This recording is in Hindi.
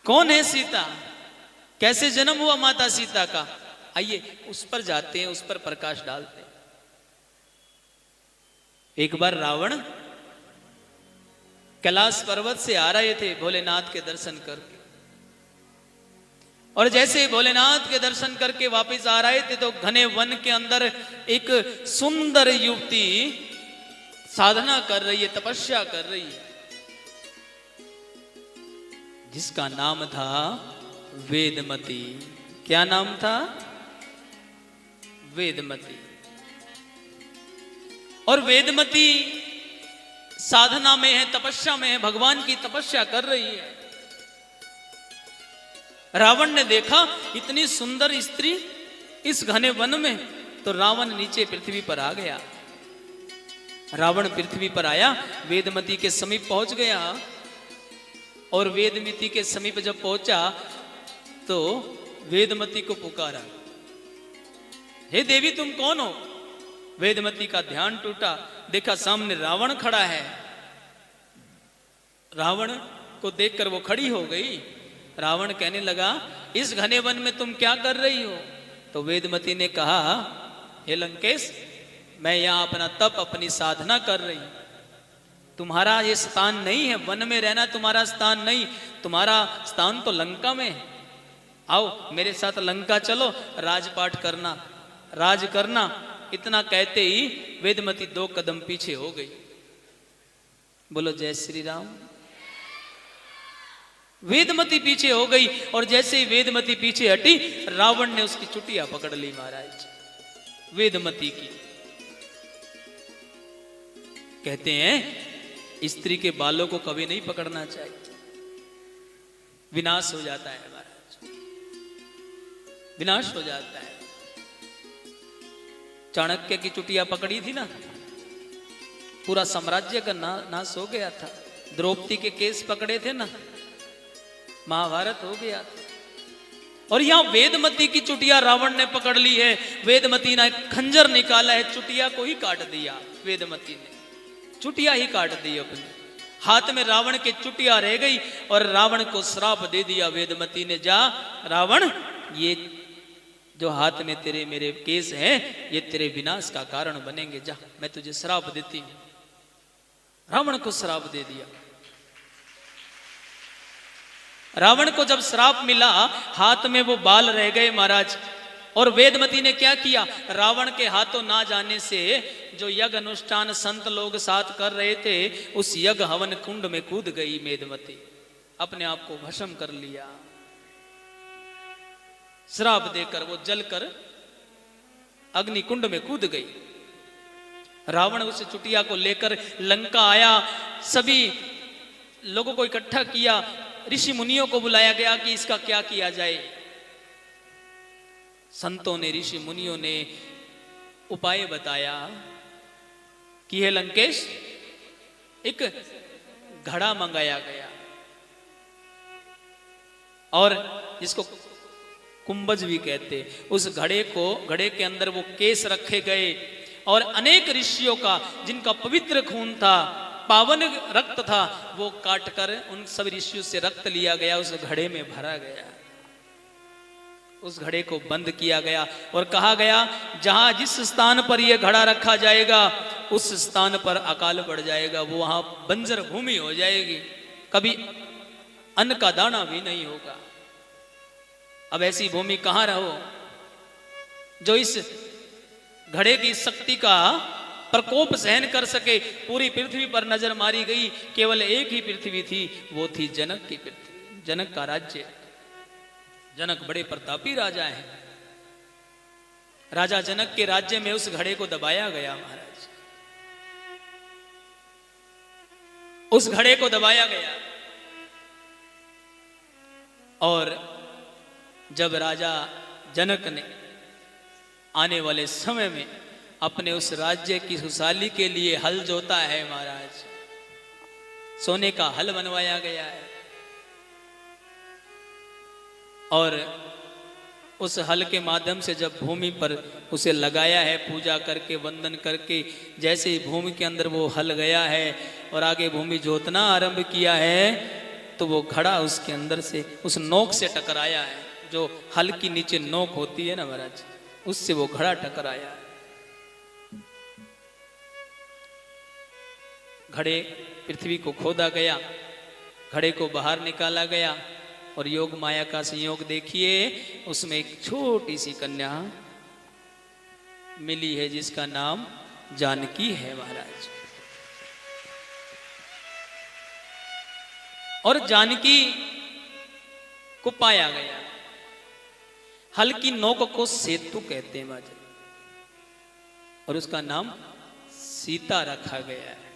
कौन है सीता, कैसे जन्म हुआ माता सीता का, आइए उस पर जाते हैं, उस पर प्रकाश डालते हैं। एक बार रावण कैलाश पर्वत से आ रहे थे भोलेनाथ के दर्शन करके, और जैसे भोलेनाथ के दर्शन करके वापस आ रहे थे तो घने वन के अंदर एक सुंदर युवती साधना कर रही है, तपस्या कर रही है, जिसका नाम था वेदमती। क्या नाम था? वेदमती। और वेदमती साधना में है, तपस्या में है, भगवान की तपस्या कर रही है। रावण ने देखा इतनी सुंदर स्त्री इस घने वन में, तो रावण नीचे पृथ्वी पर आ गया। रावण पृथ्वी पर आया, वेदमती के समीप पहुंच गया, और वेदमती के समीप जब पहुंचा तो वेदमती को पुकारा, हे देवी तुम कौन हो? वेदमती का ध्यान टूटा, देखा सामने रावण खड़ा है। रावण को देखकर वो खड़ी हो गई। रावण कहने लगा, इस घने वन में तुम क्या कर रही हो? तो वेदमती ने कहा, हे लंकेश, मैं यहां अपना तप, अपनी साधना कर रही हूं। तुम्हारा ये स्थान नहीं है, वन में रहना तुम्हारा स्थान नहीं, तुम्हारा स्थान तो लंका में है। आओ मेरे साथ लंका चलो, राजपाट करना, राज करना। इतना कहते ही वेदमती 2 कदम पीछे हो गई। बोलो जय श्री राम। वेदमती पीछे हो गई, और जैसे ही वेदमती पीछे हटी, रावण ने उसकी चुटिया पकड़ ली महाराज, वेदमती की। कहते हैं स्त्री के बालों को कभी नहीं पकड़ना चाहिए, विनाश हो जाता है महाराज, विनाश हो जाता है। चाणक्य की चुटिया पकड़ी थी ना, पूरा साम्राज्य का नाश हो गया था। द्रौपदी के केस पकड़े थे ना, महाभारत हो गया था। और यहां वेदमती की चुटिया रावण ने पकड़ ली है। वेदमती ने खंजर निकाला है, चुटिया को ही काट दिया। वेदमती ने चुटिया ही काट दी अपनी। हाथ में रावण के चुटिया रह गई, और रावण को श्राप दे दिया वेदमती ने, जा रावण, ये जो हाथ में तेरे मेरे केस हैं, ये तेरे विनाश का कारण बनेंगे, जा मैं तुझे श्राप देती हूं। रावण को श्राप दे दिया। रावण को जब श्राप मिला, हाथ में वो बाल रह गए महाराज। और वेदमती ने क्या किया? रावण के हाथों ना जाने से जो यज्ञ अनुष्ठान संत लोग साथ कर रहे थे, उस यज्ञ हवन कुंड में कूद गई वेदमती, अपने आप को भस्म कर लिया। श्राप देकर वो जलकर अग्नि कुंड में कूद गई। रावण उस चुटिया को लेकर लंका आया, सभी लोगों को इकट्ठा किया, ऋषि मुनियों को बुलाया गया कि इसका क्या किया जाए। संतों ने, ऋषि मुनियों ने उपाय बताया कि हे लंकेश, एक घड़ा मंगाया गया, और जिसको कुंभज भी कहते, उस घड़े के अंदर वो केस रखे गए, और अनेक ऋषियों का, जिनका पवित्र खून था, पावन रक्त था, वो काटकर उन सब ऋषियों से रक्त लिया गया, उस घड़े में भरा गया। उस घड़े को बंद किया गया और कहा गया, जहां जिस स्थान पर यह घड़ा रखा जाएगा, उस स्थान पर अकाल पड़ जाएगा, वो वहां बंजर भूमि हो जाएगी, कभी अन्न का दाना भी नहीं होगा। अब ऐसी भूमि कहां रहो? जो इस घड़े की शक्ति का प्रकोप सहन कर सके। पूरी पृथ्वी पर नजर मारी गई, केवल एक ही पृथ्वी थी, वो थी जनक की पृथ्वी, जनक का राज्य। जनक बड़े प्रतापी राजा हैं। राजा जनक के राज्य में उस घड़े को दबाया गया महाराज, उस घड़े को दबाया गया। और जब राजा जनक ने आने वाले समय में अपने उस राज्य की खुशहाली के लिए हल जोता है महाराज, सोने का हल बनवाया गया है, और उस हल के माध्यम से जब भूमि पर उसे लगाया है, पूजा करके, वंदन करके, जैसे ही भूमि के अंदर वो हल गया है और आगे भूमि जोतना आरंभ किया है, तो वो घड़ा उसके अंदर से उस नोक से टकराया है, जो हल की नीचे नोक होती है ना महाराज, उससे वो घड़ा टकराया है। घड़े पृथ्वी को खोदा गया, घड़े को बाहर निकाला गया और योग माया का संयोग देखिए, उसमें एक छोटी सी कन्या मिली है जिसका नाम जानकी है महाराज। और जानकी को पाया गया, हल की नोक को सेतु कहते हैं महाराज, और उसका नाम सीता रखा गया है।